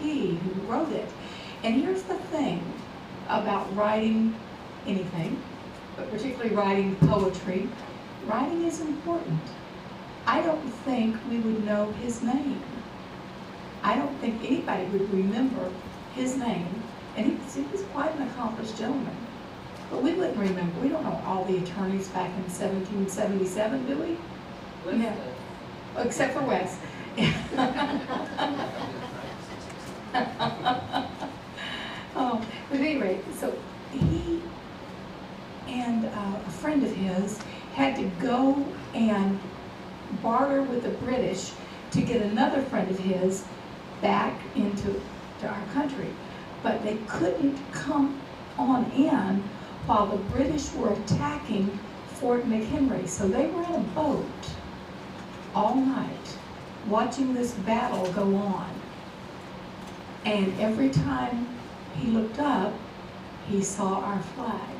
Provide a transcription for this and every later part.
he who wrote it. And here's the thing about writing anything, but particularly writing poetry. Writing is important. I don't think we would know his name. I don't think anybody would remember his name. And he was quite an accomplished gentleman. But we wouldn't remember. We don't know all the attorneys back in 1777, do we? No. Except for Wes. Oh, but at any rate, so he and a friend of his had to go and barter with the British to get another friend of his back into our country. But they couldn't come on in while the British were attacking Fort McHenry. So they were in a boat all night watching this battle go on. And every time he looked up, he saw our flag.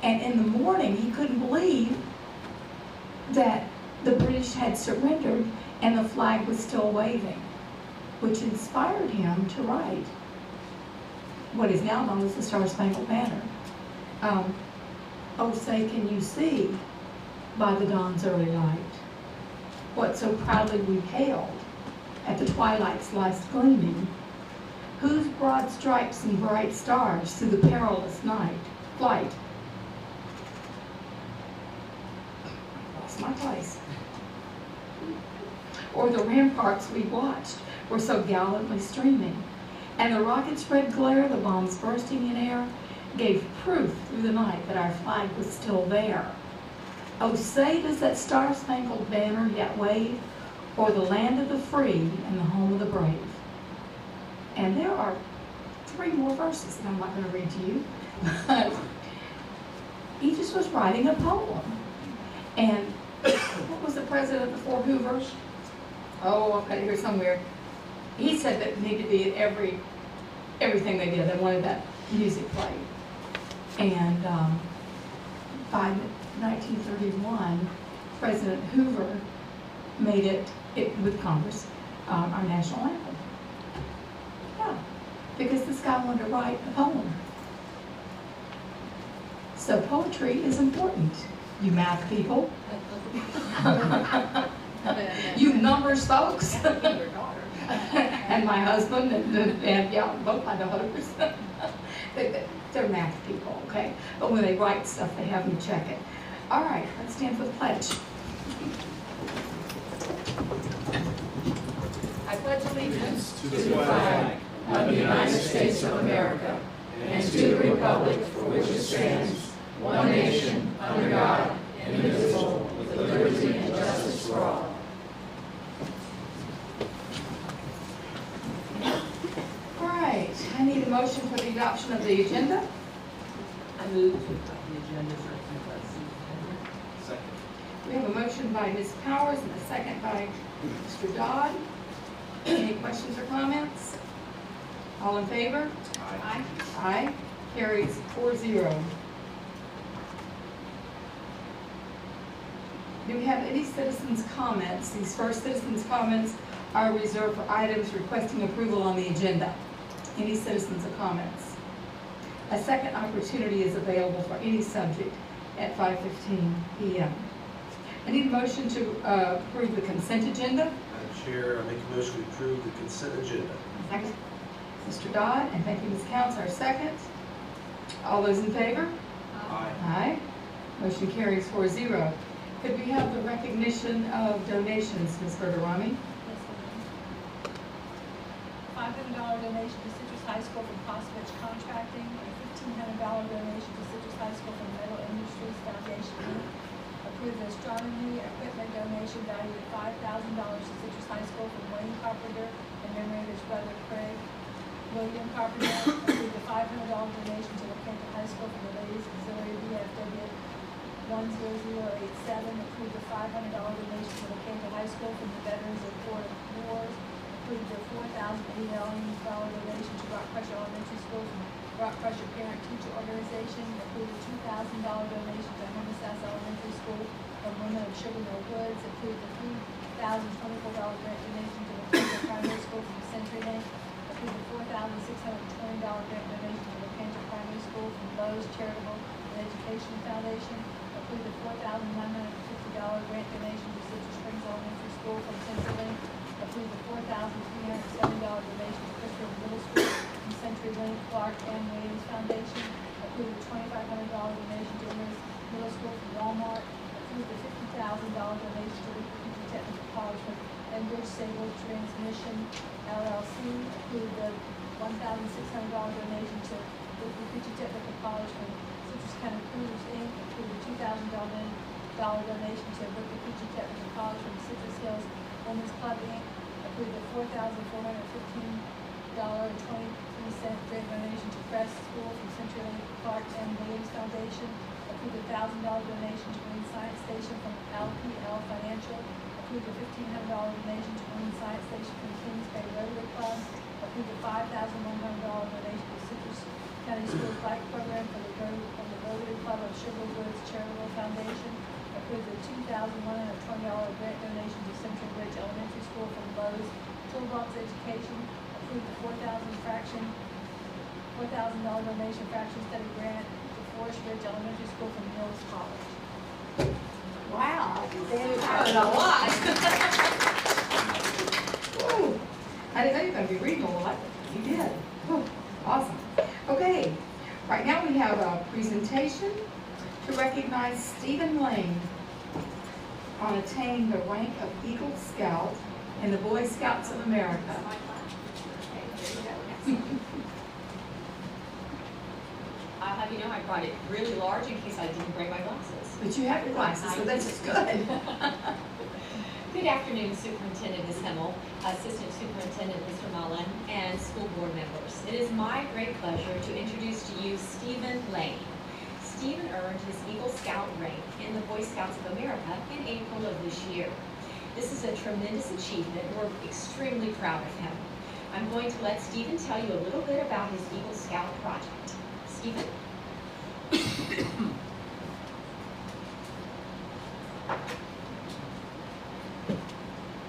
And in the morning, he couldn't believe that the British had surrendered and the flag was still waving, which inspired him to write what is now known as the Star-Spangled Banner. Oh, say, can you see by the dawn's early light what so proudly we hailed at the twilight's last gleaming, whose broad stripes and bright stars through the perilous flight. Lost my place. Or the ramparts we watched were so gallantly streaming, and the rocket's red glare, the bombs bursting in air, gave proof through the night that our flag was still there. Oh, say, does that star-spangled banner yet wave o'er the land of the free and the home of the brave? And there are 3 more verses that I'm not going to read to you, but he just was writing a poem. And what was the president before Hoover? Oh, I've got it here somewhere. He said that it needed to be at everything they did. They wanted that music played. And by 1931, President Hoover made it with Congress, our national anthem. Yeah, because this guy wanted to write a poem. So poetry is important, you math people. You numbers folks. And my husband and yeah, both my daughters. They're math people, okay? But when they write stuff, they have me check it. All right, let's stand for the pledge. I pledge allegiance to the flag of the United States of America and to the republic for which it stands, one nation, under God, indivisible, with liberty and justice for all. All right, I need a motion for the adoption of the agenda. I move to adopt the agenda for Second. We have a motion by Ms. Powers and a second by Mr. Dodd. Any questions or comments? All in favor? Aye. Aye. Carries 4-0. Do we have any citizens' comments? These first citizens' comments are reserved for items requesting approval on the agenda. Any citizens' comments? A second opportunity is available for any subject at 5:15 p.m. I need a motion to approve the consent agenda. Madam Chair, I make a motion to approve the consent agenda. Second. Mr. Dodd, and thank you, Ms. Counts, our second. All those in favor? Aye. Aye. Motion carries 4-0. Could we have the recognition of donations, Ms. Bergerami? $500 donation to Citrus High School from Postvich Contracting, a $1,500 donation to Citrus High School from Metal Industries Foundation, Inc. Approve the astronomy equipment donation valued at $5,000 to Citrus High School from Wayne Carpenter in memory of his brother Craig William Carpenter. Approve the $500 donation to LaKenta High School from the Ladies Auxiliary VFW 10087. Approve the $500 donation to LaKenta High School from the Veterans of Foreign Wars. Approve the $4,080 donation to Rock Crusher Elementary School from Rock Crusher Parent Teacher Organization. Approve the $2,000 donation to Homosassa Elementary School from Women of Sugar Mill Woods. Approve the $3,024 grant donation to the Primary School from Century Bank. Approve School from Lowe's Charitable and Education Foundation. Approve the $4,150 grant donation to Citrus Springs Elementary School from CenturyLink. Approve the $4,370 donation to Christopher Middle School from CenturyLink Clark M. Williams Foundation. Approve the $2,500 donation to Emory's Middle School from Walmart. Approve the $50,000 donation to Lincoln Technical College from Enbridge Sable Transmission LLC. Approve the $1,600 donation to Lincoln Technical College from Citrus County Cruisers Inc. Approve the $2,000 donation to Lincoln Technical College from Citrus Hills Women's Club Inc. Approve the $4,415.23 grant donation to Crest School from CenturyLink Clark M. Williams Foundation. Approve the $1,000 donation to Marine Science Station from LPL Financial. Approve the $1,500 donation to Marine Science Station from Kings Bay Rotary Club. Approve the $5,100 donation to Citrus County Schools Bike Program from the Rotary Club of Sugar Woods Charitable Foundation. Approve the $2,120 grant donation to Central Ridge Elementary School from Lowe's Toolbox Education. Approve the $4,000 donation fraction study grant to Forest Ridge Elementary School from Mills College. Wow. That was a lot. Woo. I didn't know you were going to be reading a lot. You did. Woo. Awesome. Okay. Right now we have a presentation to recognize Stephen Lane on attaining the rank of Eagle Scout in the Boy Scouts of America. I'll have you know I brought it really large in case I didn't bring my glasses. But you have your glasses, so that's just good. Good afternoon, Superintendent Ms. Himmel, Assistant Superintendent Mr. Mullen, and school board members. It is my great pleasure to introduce to you Stephen Lane. Stephen earned his Eagle Scout rank in the Boy Scouts of America in April of this year. This is a tremendous achievement. We're extremely proud of him. I'm going to let Stephen tell you a little bit about his Eagle Scout project. Stephen?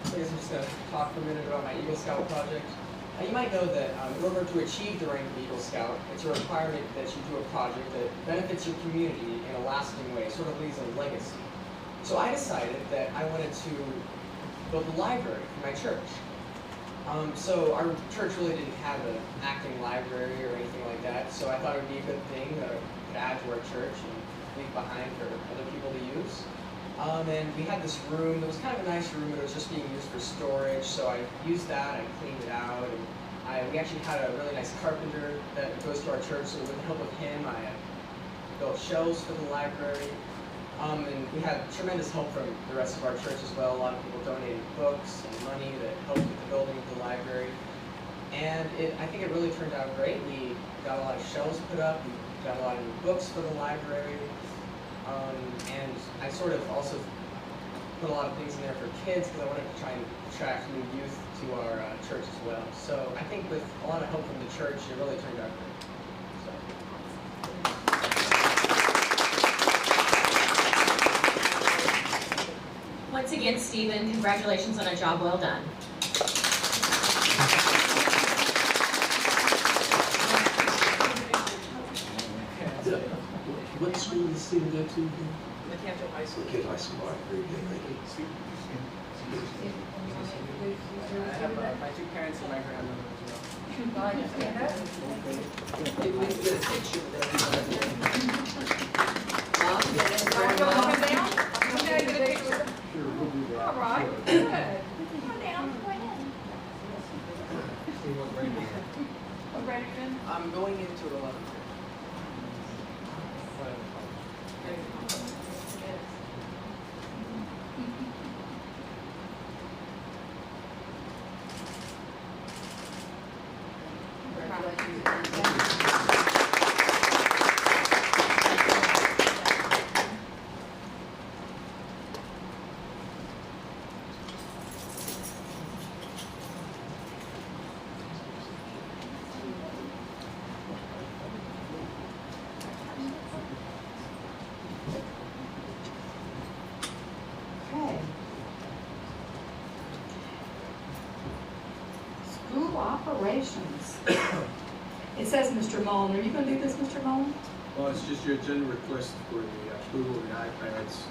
So I guess I'm just going to talk for a minute about my Eagle Scout project. You might know that in order to achieve the rank of Eagle Scout, it's a requirement that you do a project that benefits your community in a lasting way, sort of leaves a legacy. So I decided that I wanted to build a library for my church. So our church really didn't have an acting library or anything like that, so I thought it would be a good thing that I could add to our church and leave behind for other people to use. And we had this room that was kind of a nice room, but it was just being used for storage, so I used that, I cleaned it out, and we actually had a really nice carpenter that goes to our church, so with the help of him, I built shelves for the library. And we had tremendous help from the rest of our church as well. A lot of people donated books and money that helped with the building of the library. And I think it really turned out great. We got a lot of shelves put up, we got a lot of new books for the library. And I sort of also put a lot of things in there for kids because I wanted to try and attract new youth to our church as well. So I think with a lot of help from the church, it really turned out great. So. Once again, Stephen, congratulations on a job well done. What school does Stephen go to? Canton High School. Kid High School, all right, very good, thank you. I have my two parents and my grandmother as well. Maybe we can get a picture with everybody. All right, good. Come down, go ahead. I'm going into 11th. Okay. School operations. It says Mr. Mullen. Are you gonna do this, Mr. Mullen? Well, it's just your agenda request for the approval of the iPads.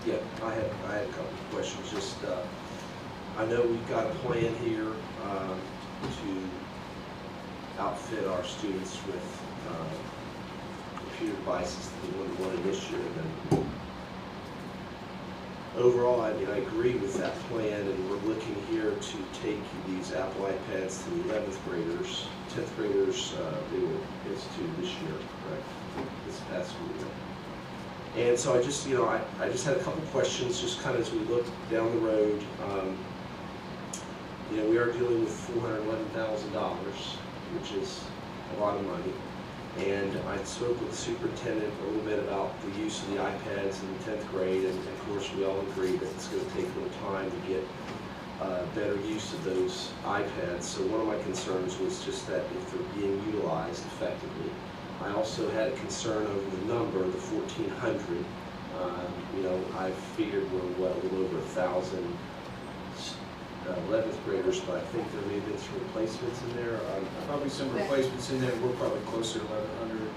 Yeah, I had a couple of questions, just, I know we've got a plan here, to outfit our students with, computer devices that we wanted this year, and then overall, I mean, I agree with that plan, and we're looking here to take these Apple iPads to the 11th graders. 10th graders, they will institute this year, correct? This past school year. And so I just, I just had a couple questions, just kind of as we look down the road. We are dealing with $411,000, which is a lot of money. And I spoke with the superintendent a little bit about the use of the iPads in the 10th grade, and of course we all agree that it's going to take a little time to get better use of those iPads. So one of my concerns was just that if they're being utilized effectively. I also had a concern over the number, the 1,400. I figured we're well over 1,000 11th graders, but I think there may have been some replacements in there. Probably some replacements in there, we're probably closer to 1,100,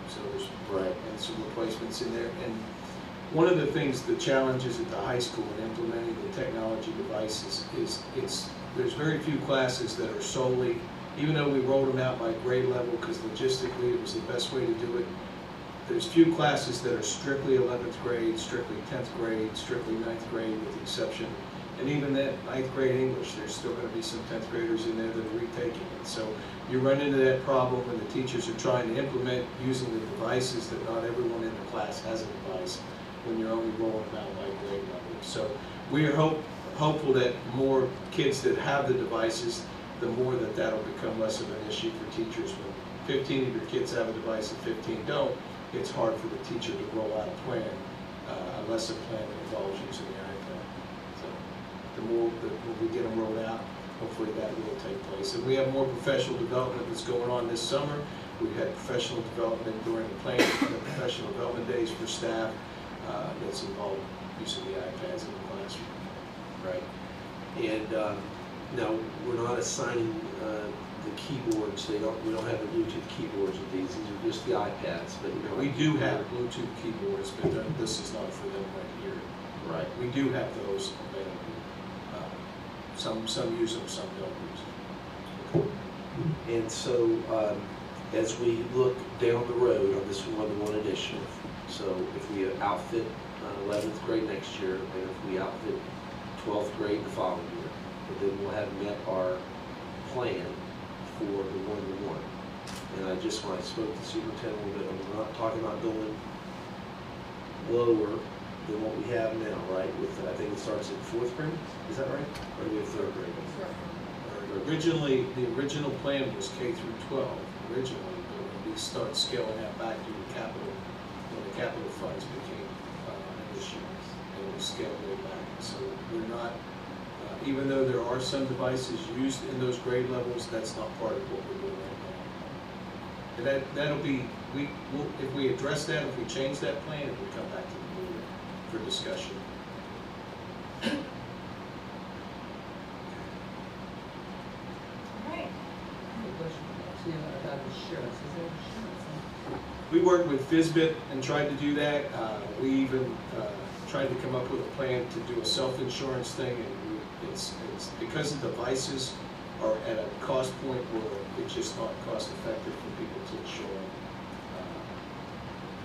so there's, Right. and some replacements in there. And one of the things, the challenges at the high school in implementing the technology devices is there's very few classes that are solely, even though we rolled them out by grade level because logistically it was the best way to do it, there's few classes that are strictly 11th grade, strictly 10th grade, strictly 9th grade with the exception. And even that 9th grade English, there's still going to be some 10th graders in there that are retaking it. So you run into that problem when the teachers are trying to implement using the devices that not everyone in the class has a device when you're only rolling them out by grade level. So we are hopeful that more kids that have the devices, the more that'll become less of an issue for teachers. When 15 of your kids have a device and 15 don't, it's hard for the teacher to roll out a plan, a lesson plan that involves using the iPad. So the more that when we get them rolled out, hopefully that will take place. And we have more professional development that's going on this summer. We've had professional development during the planning, the professional development days for staff that's involved using the iPads in the classroom. Right. And now we're not assigning the keyboards. We don't have the Bluetooth keyboards with these. These are just the iPads. But We do have Bluetooth keyboards, but this is not for them right here. Right. We do have those available. Some use them, some don't use them. And so as we look down the road on this one-to-one initiative, so if we outfit 11th grade next year, and if we outfit 12th grade the following year, then we'll have met our plan for the one-to-one. And I just, when I spoke to the superintendent a little bit, we're not talking about going lower than what we have now, right? With, I think it starts at 4th grade, is that right? Or do we have 3rd grade? Originally, the original plan was K through 12 originally, but when we start scaling that back due to capital, when the capital funds became an issue, and we scaled way back. So we're not, even though there are some devices used in those grade levels, that's not part of what we're doing right now. And that'll be, if we address that, if we change that plan, it will come back to the board for discussion. Right. About insurance, is there insurance? We worked with Fitbit and tried to do that. We even tried to come up with a plan to do a self-insurance thing, and it's because the devices are at a cost point where it's just not cost effective for people to insure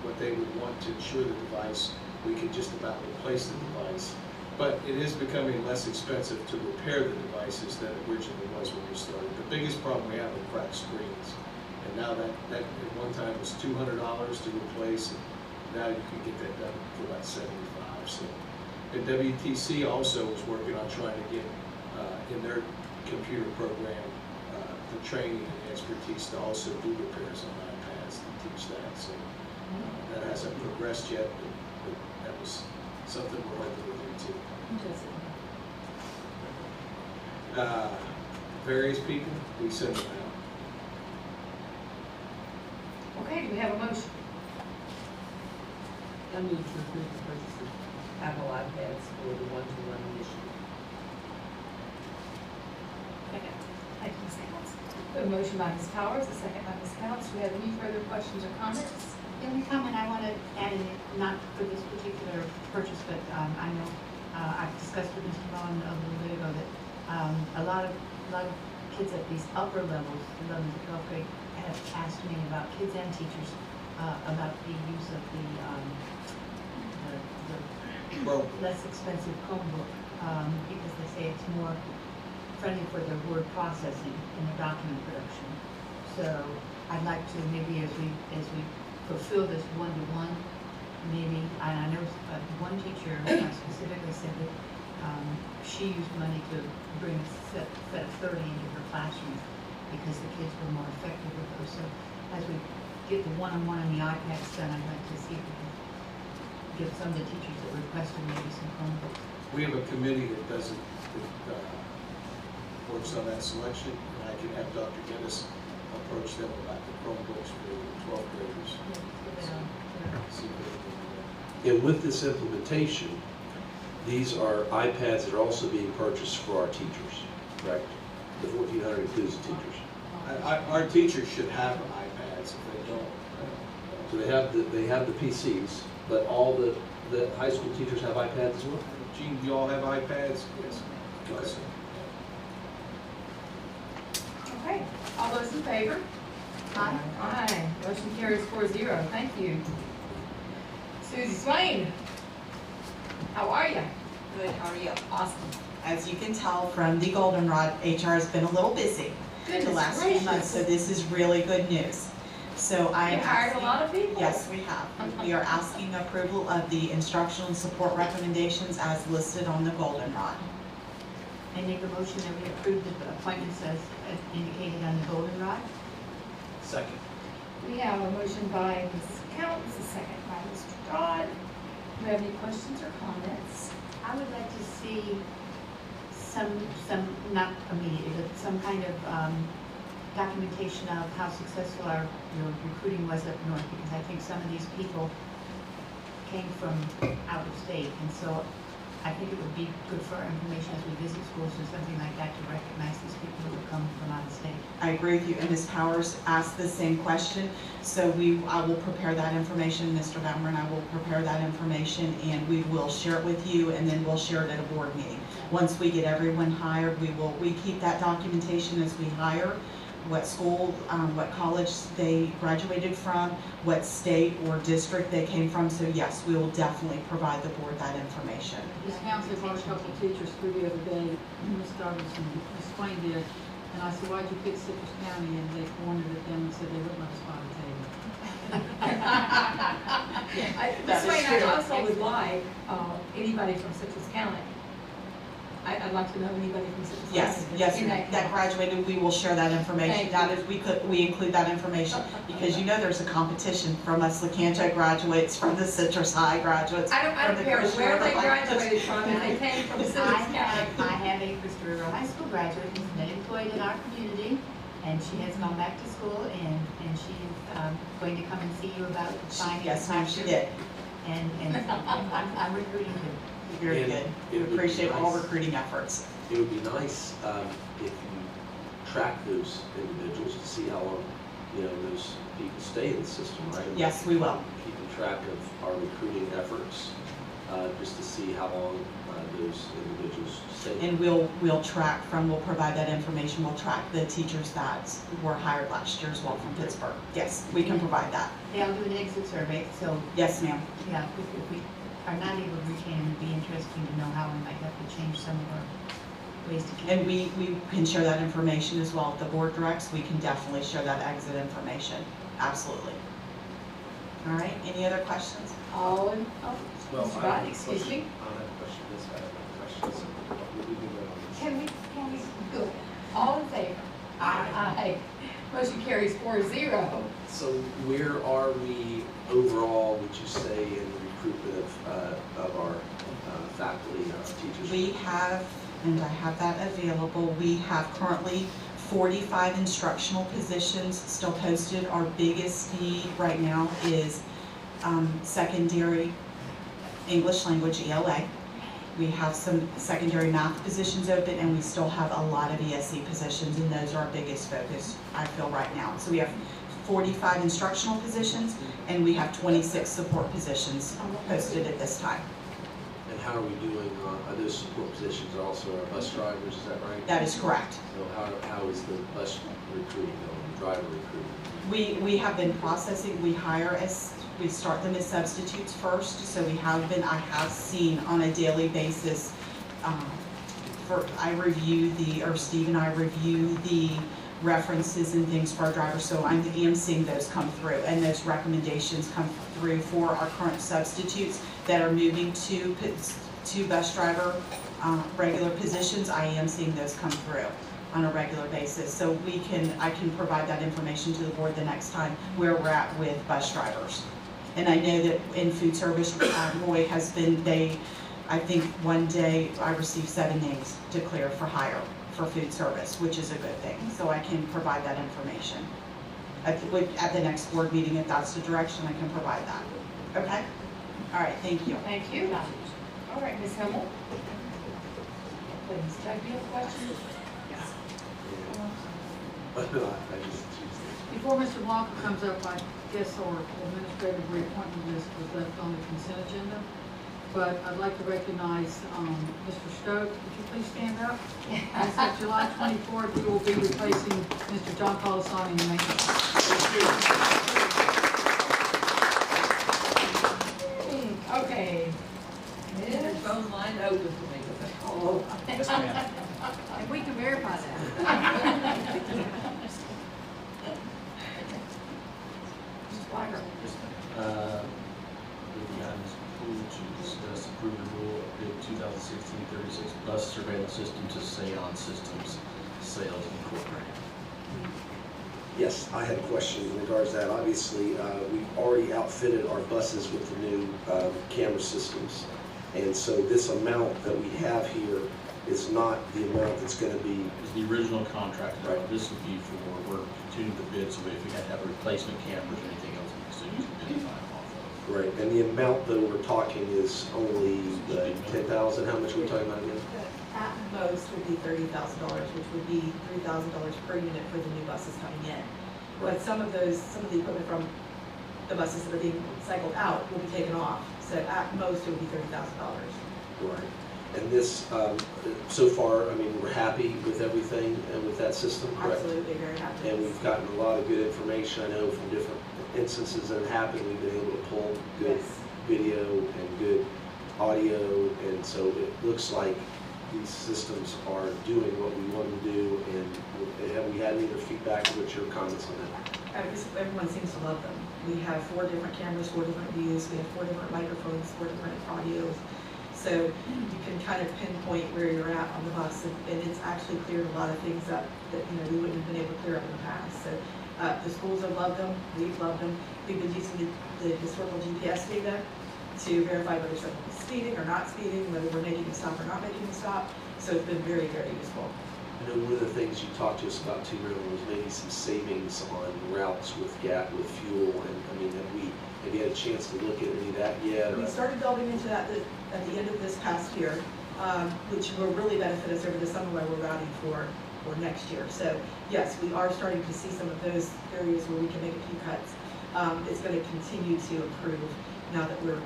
what they would want to insure the device. We could just about replace the device, but it is becoming less expensive to repair the devices than it originally was when we started. The biggest problem we have are cracked screens, and now that at one time was $200 to replace, and now you can get that done for about $75. So, and WTC also is working on trying to get in their computer program the training and the expertise to also do repairs on iPads to teach that. So that hasn't progressed yet, but that was something we're hoping to do too. Various people, we send them out. Okay, do we have a motion? I move to approve the purchase of Apple iPads for the one-to-one initiative. Thank you, Ms. Evans. A motion by Ms. Powers, a second by Ms. Counts. Do we have any further questions or comments? The only comment I want to add in, not for this particular purchase, but I know I've discussed with Mr. Vaughn a little bit ago that a lot of kids at these upper levels, 11th to 12th grade, have asked me about, kids and teachers, about the use of the Well, less expensive Chromebook, because they say it's more friendly for their word processing and their document production. So I'd like to, maybe as we fulfill this one-to-one, maybe, and I know one teacher specifically said that she used money to bring a set of 30 into her classroom because the kids were more effective with those. So as we get the one-on-one and the iPads done, I'd like to see if we can give some of the teachers that requested maybe some Chromebooks. we have a committee that works on that selection, and I can have Dr. Geddes approach them about the Chromebooks for the 12th graders. See what they can do. And with this implementation, these are iPads that are also being purchased for our teachers, correct? The 1,400 includes the teachers. Our teachers should have iPads if they don't. So they have the PCs, but all the high school teachers have iPads as well? Gene, do you all have iPads? Yes. Okay. Okay, all those in favor? Aye. Aye. Motion carries 4-0. Thank you. Susie Swain, how are you? Good, how are you? Awesome. As you can tell from the Goldenrod, HR has been a little busy the Goodness last few months, gracious. so this is really good news. So I You am hired a asking- lot of people. Yes, we have. We are asking approval of the instructional and support recommendations as listed on the Goldenrod. I make a motion that we approve the appointments as indicated on the Goldenrod. Second. We have a motion by Mrs. Counts, a second by Mr. Dodd. Do you have any questions or comments? I would like to see some, not immediately, but some kind of documentation of how successful your recruiting was up north, because I think some of these people came from out of state, and so I think it would be good for our information as we visit schools or something like that to recognize these people who come from out of state. I agree with you, and Ms. Powers asked the same question, so I will prepare that information, Mr. Baumer and I will prepare that information, and we will share it with you, and then we'll share it at a board meeting. Once we get everyone hired, we keep that documentation as we hire, what school, what college they graduated from, what state or district they came from, so yes, we will definitely provide the board that information. This council brought a couple of teachers through the other day, Ms. Douglas and Ms. Swain did, and I said, why'd you pick Citrus County? And they pointed at them and said they wouldn't let us buy the table. Ms. Swain, I also would like anybody from Citrus County. I'd like to know anybody from Citrus County. Yes, in that graduated, we will share that information. Thank you. That is, we include that information, because you know there's a competition from us Lecanto graduates, from the Citrus High graduates. I don't from the care Christian where River they graduates. graduated from, if they came from Citrus I County. have a Crystal River High School graduate who's been employed in our community, and she has gone back to school, and she is going to come and see you about finding a Yes, ma'am, she classroom. did. And I'm recruiting too. Very And good. it We would be appreciate all nice. recruiting efforts. It would be nice if you track those individuals to see how long, those people stay in the system, right? Yes, we will. Keeping track of our recruiting efforts, just to see how long those individuals stay. And we'll provide that information. We'll track the teachers that were hired last year as well from Pittsburgh. Yes, we can provide that. Yeah, I'll do an exit survey, so, Yes, ma'am. yeah, if we are not able to retain them, it'd be interesting to know how we might have to change some of our ways to keep. And we can share that information as well. If the board directs, we can definitely share that exit information. Absolutely. All right, any other questions? All in, Well, Mr. I Dodd, have a excuse question. me? I don't have a question, this guy has a question, so what we do on this? Can we, good. All in favor? Aye. Motion carries 4-0. So where are we overall, would you say, in the recruitment of our faculty, teachers? We have, and I have that available, we have currently 45 instructional positions still posted. Our biggest need right now is secondary English language, ELA. We have some secondary math positions open, and we still have a lot of ESE positions, and those are our biggest focus, I feel, right now. So we have 45 instructional positions, and we have 26 support positions posted at this time. And how are we doing on those support positions? Are also our bus drivers, is that right? That is correct. So how is the bus recruiting going, driver recruiting? We have been processing, we start them as substitutes first, so I have seen on a daily basis, Steve and I review the references and things for our drivers, so I am seeing those come through, and those recommendations come through for our current substitutes that are moving to bus driver regular positions. I am seeing those come through on a regular basis, so I can provide that information to the board the next time where we're at with bus drivers. And I know that in food service, Roy has been, I think one day I received 7 names declared for hire for food service, which is a good thing. So I can provide that information. At the next board meeting, if that's the direction, I can provide that. Okay? All right, thank you. Thank you. All right, Ms. Himmel. Please, Doug, do you have a question? Before Mr. Blanco comes up, I guess our administrative reappointment list was left on the consent agenda. But I'd like to recognize Mr. Stoke. Would you please stand up? As of July 24th, he will be replacing Mr. John Colasani in maintenance. Okay. There's phone line open for me to make call. Yes, ma'am. And we can verify that. Mr. Blacker. With the items approved to discuss approve renewal of bid 2016-36 bus surveillance system to Seon Systems Sales Incorporated. Yes, I had a question in regards to that. Obviously, we've already outfitted our buses with the new camera systems. And so this amount that we have here is not the amount that's going to be... It's the original contract. Right. This would be for, we're continuing the bid, so if we had to have replacement cameras or anything else, we could still use the bid time off of. Right, and the amount that we're talking is only the 10,000. How much are we talking about again? At most would be $30,000, which would be $3,000 per unit for the new buses coming in. But some of the equipment from the buses that are being cycled out will be taken off. So at most it would be $30,000. Right. And this, so far, I mean, we're happy with everything and with that system, correct? Absolutely, very happy. And we've gotten a lot of good information. I know from different instances that have happened, we've been able to pull good video and good audio. And so it looks like these systems are doing what we want them to do. And have we had any other feedback? What's your comments on that? Everyone seems to love them. We have 4 different cameras, 4 different views. We have 4 different microphones, 4 different audios. So you can kind of pinpoint where you're at on the bus, and it's actually cleared a lot of things up that we wouldn't have been able to clear up in the past. So the schools have loved them, we've loved them. We've been using the historical GPS data to verify whether someone is speeding or not speeding, whether we're making a stop or not making a stop. So it's been very, very useful. I know one of the things you talked to us about too, Marilyn, was maybe some savings on routes with fuel, and I mean, have you had a chance to look at any of that yet? We started delving into that at the end of this past year, which will really benefit us over the summer while we're routing for next year. So yes, we are starting to see some of those areas where we can make a few cuts. It's going to continue to improve now that we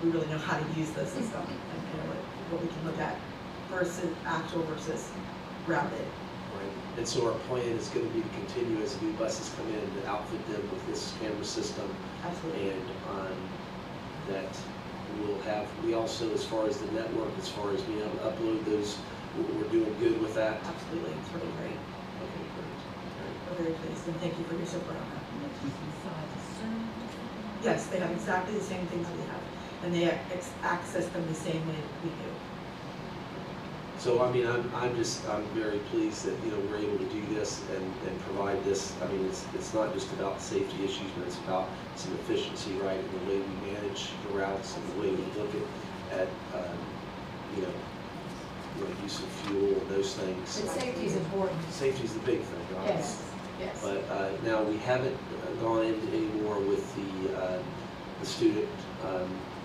really know how to use the system and what we can look at versus actual versus routed. Right. And so our plan is going to be to continue as new buses come in to outfit them with this camera system. Absolutely. And that we also, as far as the network, as far as being able to upload those, we're doing good with that. Absolutely, it's really great. Okay, great. We're very pleased, and thank you for your support on that. Yes, they have exactly the same things we have, and they access them the same way we do. So I mean, I'm very pleased that we're able to do this and provide this. I mean, it's not just about safety issues, but it's about some efficiency, right, in the way we manage the routes and the way we look at use of fuel and those things. But safety is important. Safety is the big thing, obviously. Yes. But now we haven't gone into any more with the student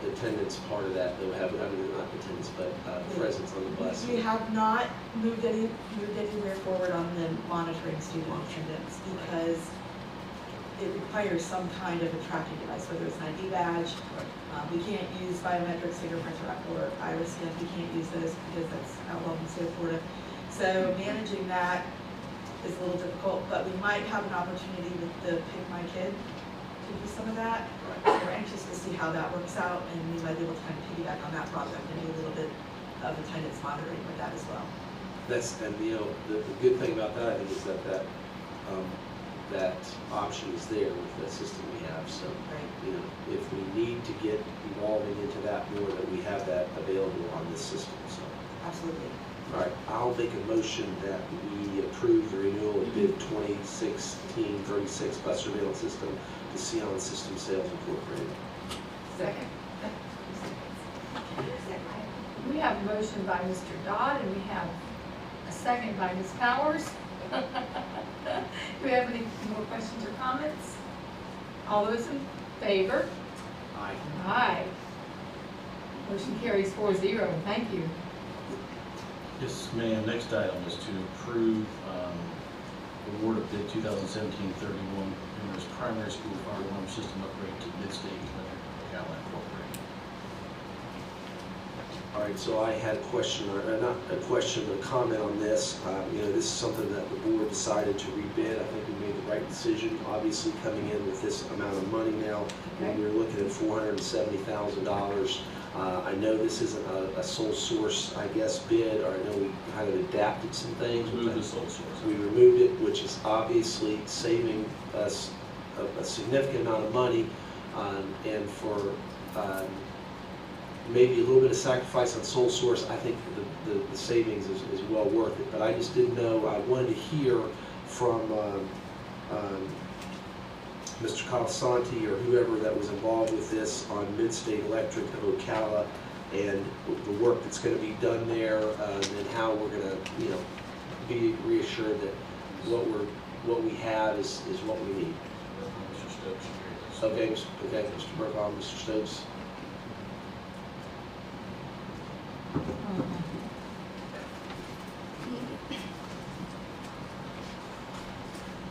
attendance part of that, they'll have, I mean, not attendance, but presence on the bus. We have not moved anywhere forward on the monitoring student attendance because it requires some kind of a tracking device, whether it's an ID badge. We can't use biometrics, fingerprints, or iris scans. We can't use those because that's outlawed in the state of Florida. So managing that is a little difficult, but we might have an opportunity with the Pick My Kid to do some of that. So we're anxious to see how that works out, and we might be able to kind of piggyback on that project and do a little bit of attendance monitoring with that as well. And you know, the good thing about that, I think, is that that option is there with the system we have. So, you know, if we need to get evolving into that more, that we have that available on this system. So, Absolutely. all right, I'll make a motion that we approve the renewal of bid 2016-36 bus surveillance system to Sion System Sales Incorporated. Second. We have a motion by Mr. Dodd, and we have a second by Ms. Powers. Do we have any more questions or comments? All those in favor? Aye. Aye. Motion carries 4-0. Thank you. Yes, ma'am. Next item is to approve award of bid 2017-31 numerous primary school fire alarm system upgrade to Mid-State Electric Ocala Incorporated. All right, so I had a question, or not a question, but a comment on this. You know, this is something that the board decided to rebid. I think we made the right decision, obviously coming in with this amount of money now. When we were looking at $470,000. I know this isn't a sole source, I guess, bid, or I know we kind of adapted some things. Remove the sole source. We removed it, which is obviously saving us a significant amount of money, and for maybe a little bit of sacrifice on sole source, I think the savings is well worth it. But I just didn't know, I wanted to hear from Mr. Colasanti or whoever that was involved with this on Mid-State Electric of Ocala, and the work that's going to be done there, and how we're going to, you know, be reassured that what we have is what we need. Mr. Stokes. Okay, Mr. Burbaum, Mr. Stokes.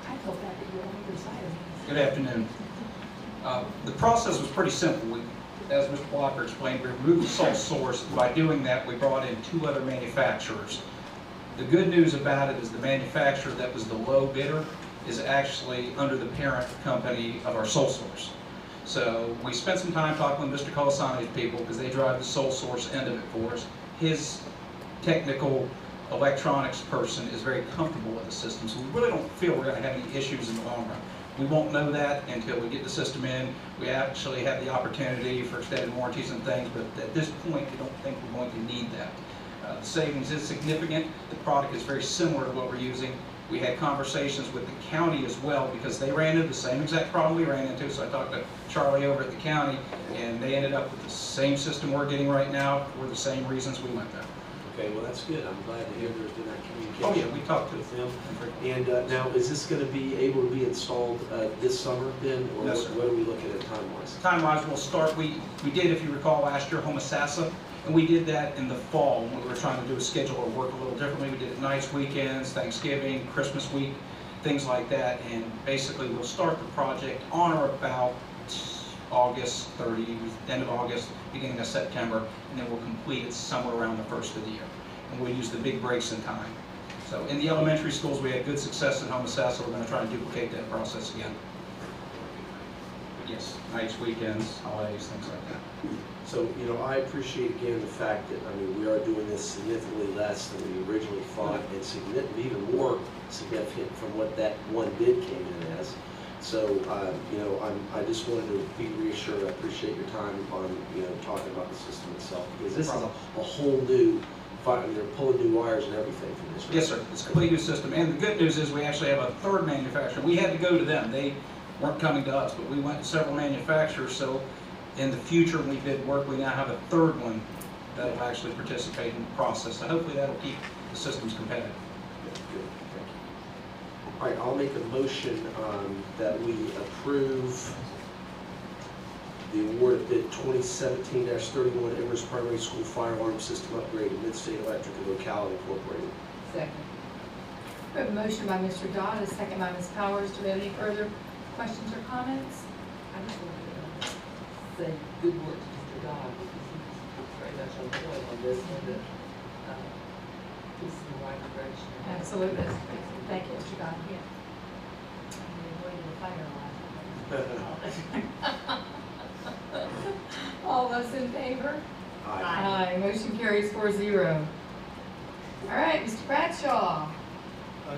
I felt that you were on either side of me. Good afternoon. The process was pretty simple. As Mr. Blocker explained, we removed the sole source. By doing that, we brought in 2 other manufacturers. The good news about it is the manufacturer that was the low bidder is actually under the parent company of our sole source. So we spent some time talking with Mr. Colasanti's people because they drive the sole source end of it for us. His technical electronics person is very comfortable with the system, so we really don't feel we're going to have any issues in the long run. We won't know that until we get the system in. We actually have the opportunity for extended warranties and things, but at this point, we don't think we're going to need that. The savings is significant. The product is very similar to what we're using. We had conversations with the county as well because they ran into the same exact problem we ran into. So I talked to Charlie over at the county, and they ended up with the same system we're getting right now for the same reasons we went there. Okay, well, that's good. I'm glad to hear there's been that communication. Oh yeah, we talked to with them. And now, is this going to be able to be installed this summer then? Or Yes, sir. what are we looking at time-wise? Time-wise, we'll start, we did, if you recall, last year, Homosassa, and we did that in the fall when we were trying to do a schedule or work a little differently. We did it nights, weekends, Thanksgiving, Christmas week, things like that, and basically we'll start the project on or about August 30, end of August, beginning of September, and then we'll complete it somewhere around the first of the year. And we'll use the big breaks in time. So in the elementary schools, we had good success in Homosassa. We're going to try and duplicate that process again. But yes, nights, weekends, holidays, things like that. So, you know, I appreciate again the fact that, I mean, we are doing this significantly less than we originally thought, and even more significant from what that one bid came in as. So, you know, I just wanted to be reassured. I appreciate your time on, you know, talking about the system itself, because this is a whole new, they're pulling new wires and everything from this. Right? Yes, sir. It's a complete new system. And the good news is we actually have a third manufacturer. We had to go to them. They weren't coming to us, but we went to several manufacturers. So in the future, when we bid work, we now have a third one that will actually participate in the process. So hopefully that'll keep the systems competitive. Good, thank you. All right, I'll make a motion that we approve the award of bid 2017-31 Empress Primary School Fire Alarm System Upgrade to Midstate Electric and Locality Incorporated. Second. We have a motion by Mr. Dodd, a second by Ms. Powers. Do we have any further questions or comments? I just wanted to say good work to Mr. Dodd, because he's very much on point on this one, to put us in the right direction. Absolutely. Thank you, Mr. Dodd. We avoided the fire alarm. All those in favor? Aye. Aye, motion carries 4-0. All right, Mr. Bradshaw.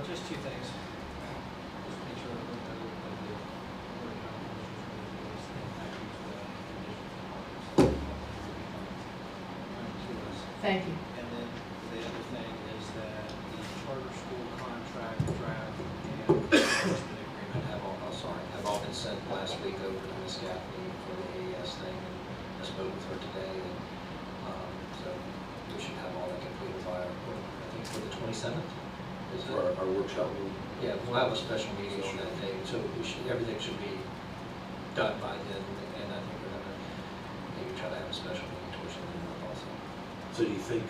Just two things. Just make sure that the Board of County Commissioners thank you to the conditions. Thank you. And then the other thing is that the charter school contract draft and adjustment agreement have all been sent last week over to Ms. Gaffney for the AES thing, and I spoke with her today, and so we should have all that completed by I think for the 27th. Is For our workshop meeting. Yeah, we'll have a special meeting on that day, so everything should be done by then, and I think we're gonna maybe try to have a special meeting towards the end of the month also. So do you think,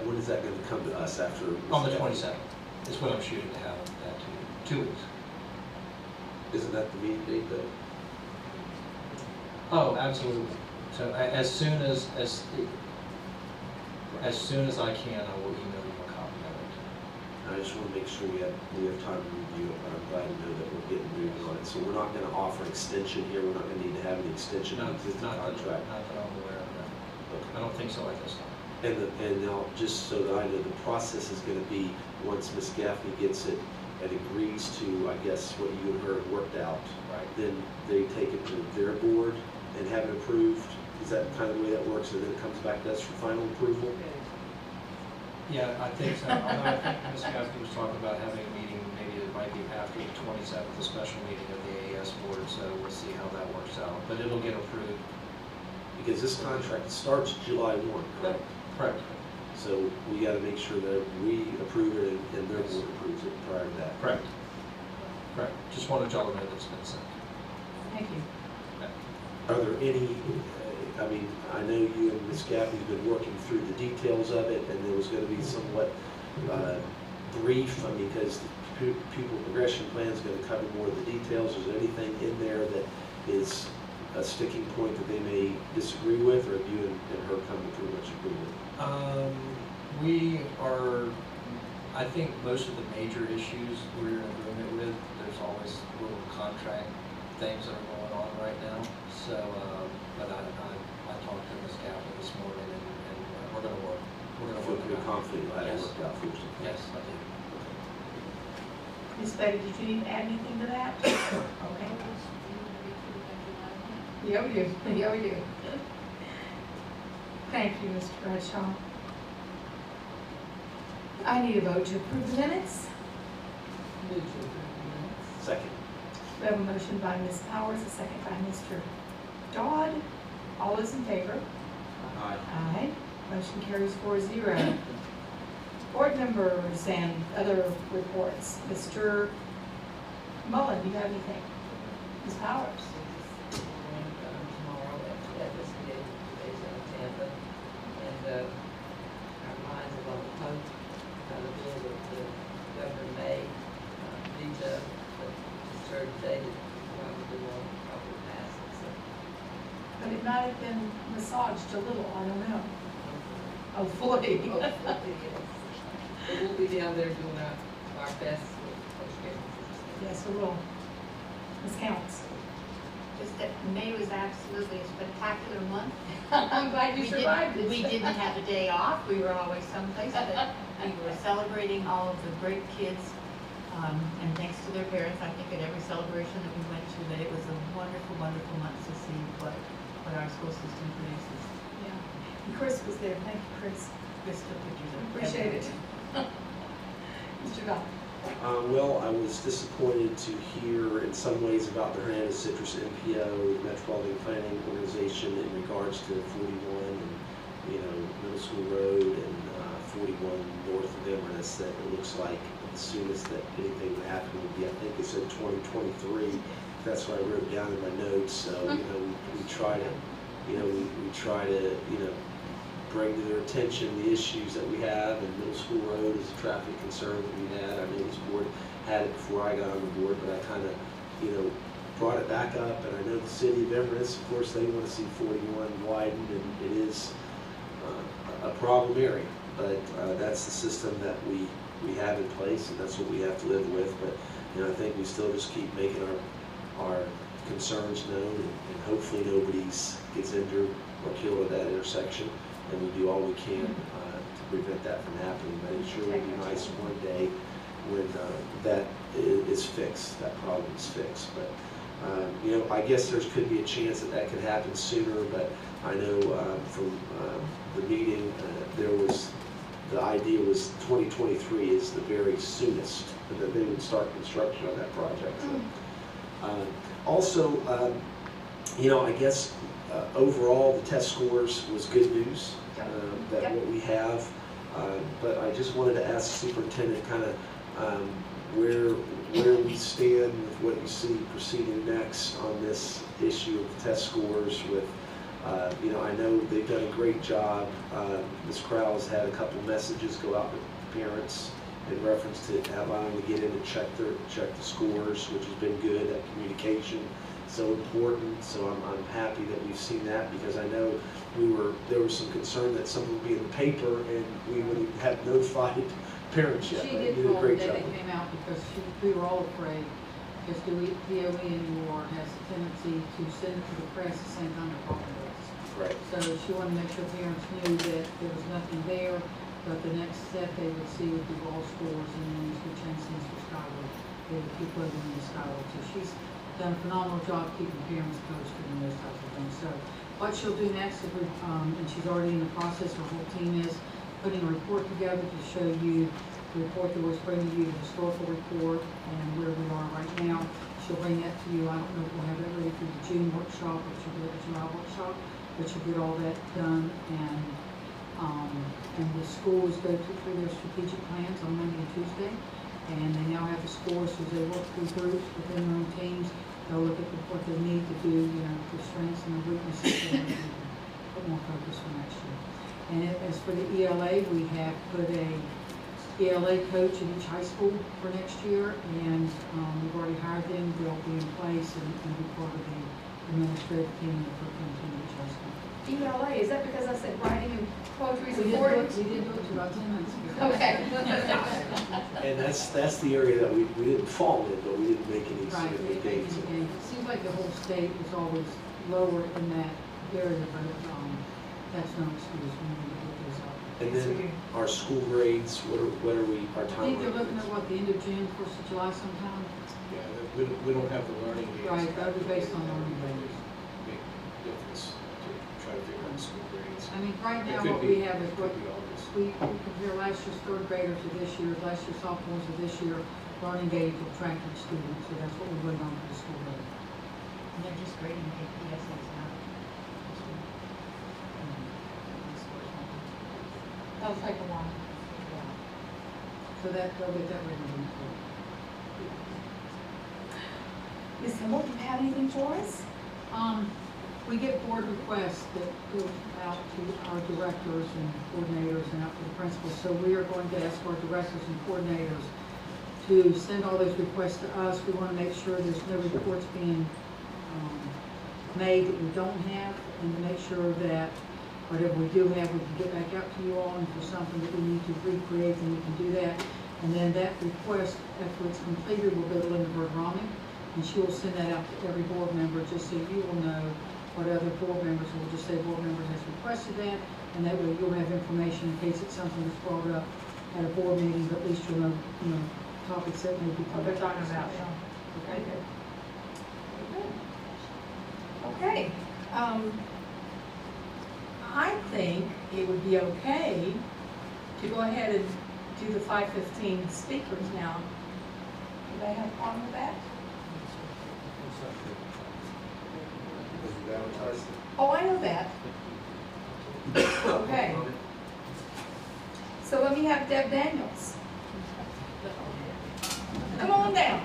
when is that going to come to us after? On the 27th, is what I'm shooting to have that 2 weeks. Isn't that the meeting date though? Oh, absolutely. So as soon as I can, I will email you a copy of it. I just want to make sure we have time to review it, but I'm glad to know that we're getting moving on it. So we're not going to offer an extension here, we're not going to need to have an extension of the existing contract. Not that I'm aware of, no. Okay. I don't think so at this time. And now, just so that I know, the process is going to be, once Ms. Gaffney gets it and agrees to, I guess, what you and her have worked out, Right. then they take it to their board and have it approved. Is that kind of the way that works, and then it comes back to us for final approval? Yeah, I think so. I think Ms. Gaffney was talking about having a meeting, maybe it might be after the 27th, a special meeting of the AES board, so we'll see how that works out. But it'll get approved. Because this contract starts July 1, correct? Correct. So we got to make sure that we approve it and their board approves it prior to that. Correct. Correct. Just wanted y'all to know that it's been sent. Thank you. Are there any, I mean, I know you and Ms. Gaffney have been working through the details of it, and there was going to be somewhat brief, I mean, because the pupil progression plan is going to cover more of the details. Is there anything in there that is a sticking point that they may disagree with, or have you and her come to pretty much agreement? We are, I think most of the major issues we're in agreement with. There's always little contract things that are going on right now. So, but I talked to Ms. Gaffney this morning, and we're going to work. We're going to Feel work pretty it out. confident you'll have it Yes. worked out first. Yes, I do. Ms. Betty, did you need to add anything to that? Okay. Yeah, we do. Yeah, we do. Thank you, Mr. Bradshaw. I need a vote to approve the minutes. Move to approve the minutes. Second. We have a motion by Ms. Powers, a second by Mr. Dodd. All those in favor? Aye. Aye. Motion carries 4-0. Board members and other reports. Mr. Mullen, do you have anything? Ms. Powers? Tomorrow at this meeting, today's in Tampa, and our minds are on the hope, the bill that the Governor May vetoed, but just heard today that probably won't pass it, so. But it might have been massaged a little, I don't know. Oh, fully. Hopefully, yes. But we'll be down there doing our best with education. Yes, we will. Ms. Counts. Just that May was absolutely a spectacular month. I'm glad you survived it. We didn't have a day off. We were always someplace, but we were celebrating all of the great kids. And thanks to their parents, I think at every celebration that we went to, that it was a wonderful, wonderful month to see what our school system produces. Yeah. And Chris was there. Thank you, Chris. Chris took pictures of Appreciate it. Mr. Dodd. Well, I was disappointed to hear in some ways about the Hernandez Citrus MPO, Metropolitan Planning Organization, in regards to 41 and, Middle School Road and 41 north of Inverness, that it looks like the soonest that anything would happen would be, I think they said 2023. that's what I wrote down in my notes. So, we try to, we try to, bring to their attention the issues that we have, and Middle School Road is a traffic concern that we had. I know this board had it before I got on the board, but I kind of, brought it back up, and I know the city of Inverness, of course, they want to see 41 widened, and it is a problem area, but that's the system that we have in place, and that's what we have to live with. But I think we still just keep making our concerns known, and hopefully nobody gets injured or killed at that intersection, and we do all we can to prevent that from happening. But it sure would be nice one day when that is fixed, that problem is fixed. But I guess there could be a chance that could happen sooner, but I know from the meeting, the idea was 2023 is the very soonest that they would start construction on that project. So, also, I guess overall the test scores was good news that what we have, but I just wanted to ask the superintendent kind of where we stand with what you see proceeding next on this issue of the test scores with, I know they've done a great job. Ms. Krause had a couple messages go out to parents in reference to allowing them to get in and check the scores, which has been good. That communication so important. So I'm happy that we've seen that, because I know there was some concern that something would be in the paper and we wouldn't have notified parents yet. She But did you did a call the great day job. that came out, because we were all afraid, because DOE anymore has a tendency to send it to the press the same time the problem is. Right. So she wanted to make sure parents knew that there was nothing there, but the next step they would see would be raw scores, and then as we change things for Skyward, they would keep loading in Skyward. So she's done a phenomenal job keeping parents posted and those types of things. So what she'll do next is, and she's already in the process, her whole team is putting a report together to show you the report that was bringing you, the historical report, and where we are right now. She'll bring that to you. I don't know if we'll have that ready for the June workshop, or she'll do it at the July workshop, but she'll get all that done. And the schools go through their strategic plans on Monday and Tuesday, and they now have the scores as they work through groups within their own teams. They'll look at what they need to do, the strengths and the weaknesses, and put more focus for next year. And as for the ELA, we have put a ELA coach in each high school for next year, and we've already hired them. They'll be in place and be part of the administrative team that we're going to each high school. ELA, is that because I said writing and poetry is We important? did do it to about 10 minutes ago. Okay. And that's the area that we didn't fall in, but we didn't make any Right, significant it gains. seems like the whole state is always lower in that area, but that's no excuse. We need to get those up. And then our school grades, what are we, our I time? think they're looking at the end of June, 1st of July sometime. Yeah, we don't have the learning gains. Right, that'll be based on learning Big gains. difference to try to figure out the school grades. I mean, right It now, could what be- we have is it what could be August. we compare last year's third graders to this year, last year's sophomores to this year, learning gauge of attracting students, so that's what we're waiting on for the school grade. And they're just grading APSs now. That'll take a while. So they'll get that ready in school. Ms. Himmel, do you have anything for us? We get board requests that go out to our directors and coordinators and out to the principals. So we are going to ask our directors and coordinators to send all those requests to us. We want to make sure there's no reports being made that we don't have, and to make sure that whatever we do have, we can get back out to you all, and if there's something that we need to recreate, then we can do that. And then that request, after it's completed, will go to Linda Berg-Rami, and she will send that out to every board member, just so you will know what other board members, will just say board members has requested that, and that way you'll have information in case it's something that's brought up at a board meeting, but at least you'll know, topics that may be covered. talking about, yeah. Okay, good. Okay, I think it would be okay to go ahead and do the 5:15 speakers now. Do they have a problem with that? Oh, I know that. Okay. So let me have Deb Daniels. Come on down.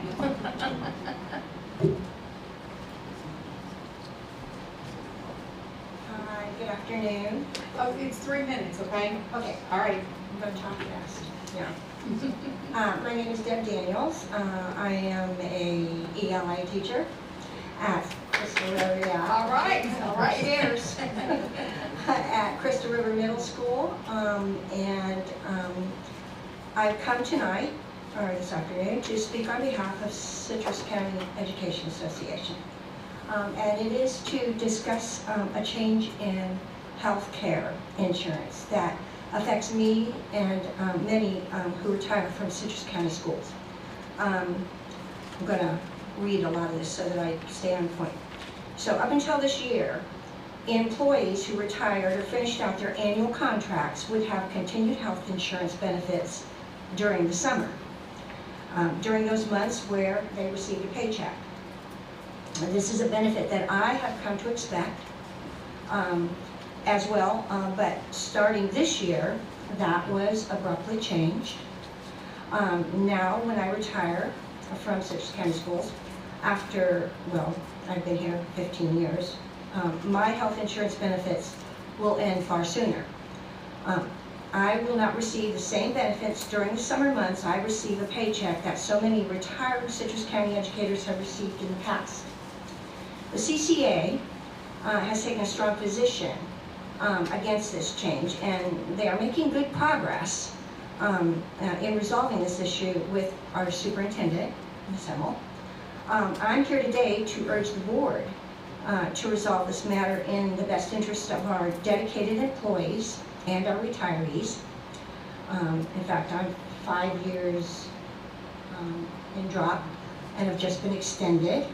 3 minutes, okay? Okay, All right. I'm gonna talk fast. Yeah. My name is Deb Daniels. I am a ELA teacher at Crystal River. Yeah. All right. Cheers. At Crystal River Middle School, I've come tonight, or this afternoon, to speak on behalf of Citrus County Education Association. And it is to discuss a change in health care insurance that affects me and many who retire from Citrus County schools. I'm going to read a lot of this so that I stay on point. So up until this year, employees who retired or finished out their annual contracts would have continued health insurance benefits during the summer, during those months where they received a paycheck. And this is a benefit that I have come to expect as well, but starting this year, that was abruptly changed. Now, when I retire from Citrus County Schools, after, well, I've been here 15 years, my health insurance benefits will end far sooner. I will not receive the same benefits during the summer months I receive a paycheck that so many retired Citrus County educators have received in the past. The CCA has taken a strong position against this change, and they are making good progress in resolving this issue with our superintendent, Ms. Hemmel. I'm here today to urge the board to resolve this matter in the best interest of our dedicated employees and our retirees. In fact, I'm 5 years in drop and have just been extended.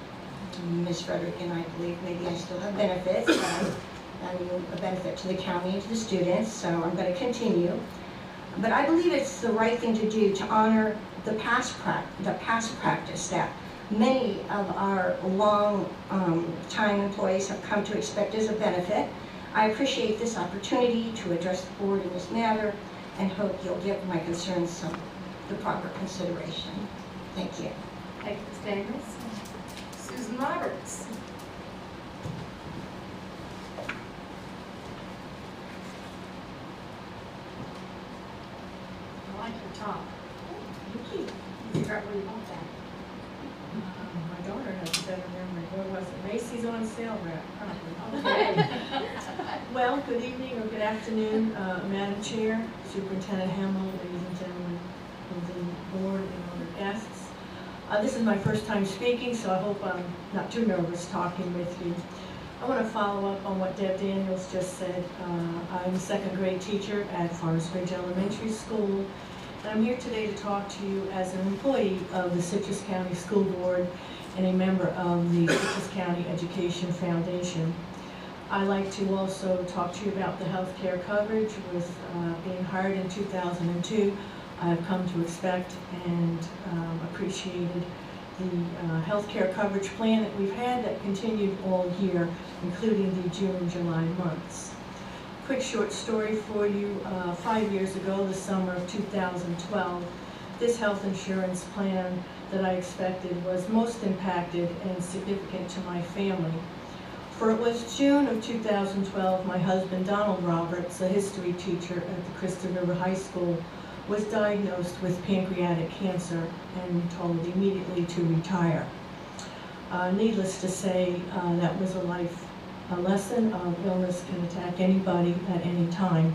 Ms. Frederick and I believe maybe I still have benefits. I'm a benefit to the county and to the students, so I'm going to continue. But I believe it's the right thing to do to honor the past practice that many of our long-time employees have come to expect as a benefit. I appreciate this opportunity to address the board in this matter and hope you'll give my concerns the proper consideration. Thank you. Thank you, Ms. Davis. Susan Roberts. I like your top. Thank you. You figure out where you want that. My daughter has a better memory. What was it? Macy's on sale rack, probably. Okay. Well, good evening or good afternoon, Madam Chair, Superintendent Hemmel, ladies and gentlemen of the board and other guests. This is my first time speaking, so I hope I'm not too nervous talking with you. I want to follow up on what Deb Daniels just said. I'm a second grade teacher at Forest Ridge Elementary School. And I'm here today to talk to you as an employee of the Citrus County School Board and a member of the Citrus County Education Foundation. I'd like to also talk to you about the health care coverage. With being hired in 2002, I have come to expect and appreciated the health care coverage plan that we've had that continued all year, including the June and July months. Quick short story for you. 5 years ago, the summer of 2012, this health insurance plan that I expected was most impacted and significant to my family. For it was June of 2012, my husband Donald Roberts, a history teacher at the Crystal River High School, was diagnosed with pancreatic cancer and told immediately to retire. Needless to say, that was a lesson of illness can attack anybody at any time.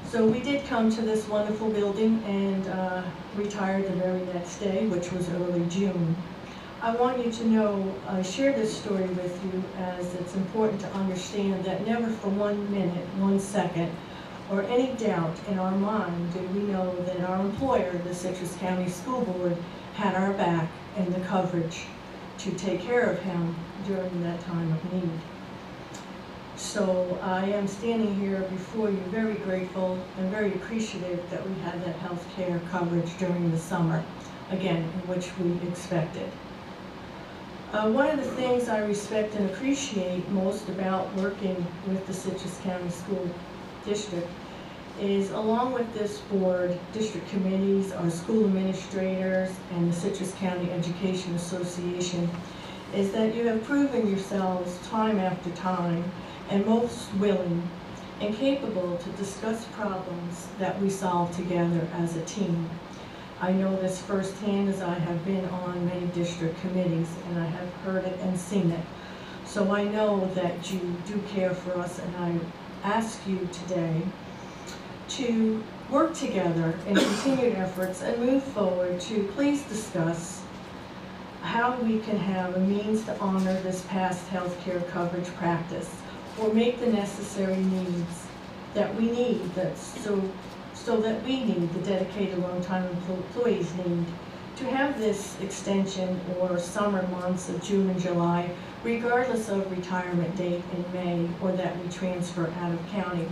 So we did come to this wonderful building and retired the very next day, which was early June. I want you to know, I share this story with you as it's important to understand that never for 1 minute, 1 second, or any doubt in our mind did we know that our employer, the Citrus County School Board, had our back and the coverage to take care of him during that time of need. So I am standing here before you very grateful and very appreciative that we had that health care coverage during the summer, again, in which we expected. One of the things I respect and appreciate most about working with the Citrus County School District is, along with this board, district committees, our school administrators, and the Citrus County Education Association, is that you have proven yourselves time after time and most willing and capable to discuss problems that we solve together as a team. I know this firsthand as I have been on many district committees and I have heard it and seen it. So I know that you do care for us, and I ask you today to work together in continued efforts and move forward to please discuss how we can have a means to honor this past healthcare coverage practice, or make the necessary needs that we need, so that we need, the dedicated long-time employees need, to have this extension or summer months of June and July, regardless of retirement date in May or that we transfer out of county.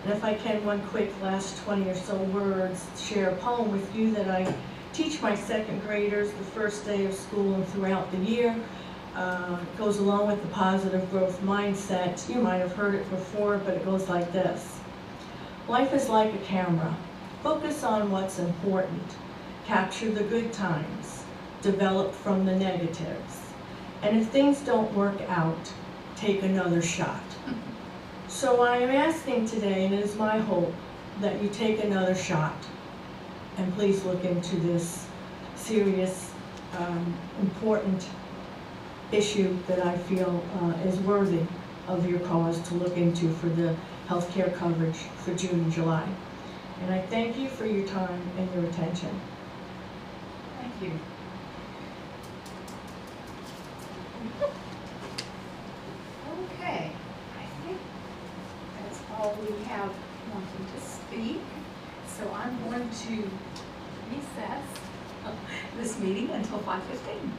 And if I can, one quick last 20 or so words, share a poem with you that I teach my second graders the first day of school and throughout the year. It goes along with the positive growth mindset. You might have heard it before, but it goes like this. Life is like a camera. Focus on what's important. Capture the good times. Develop from the negatives. And if things don't work out, take another shot. So I am asking today, and it is my hope, that you take another shot. And please look into this serious, important issue that I feel is worthy of your cause to look into for the healthcare coverage for June and July. And I thank you for your time and your attention. Thank you. Okay, I think that's all we have wanting to speak. So I'm going to recess this meeting until 5:15.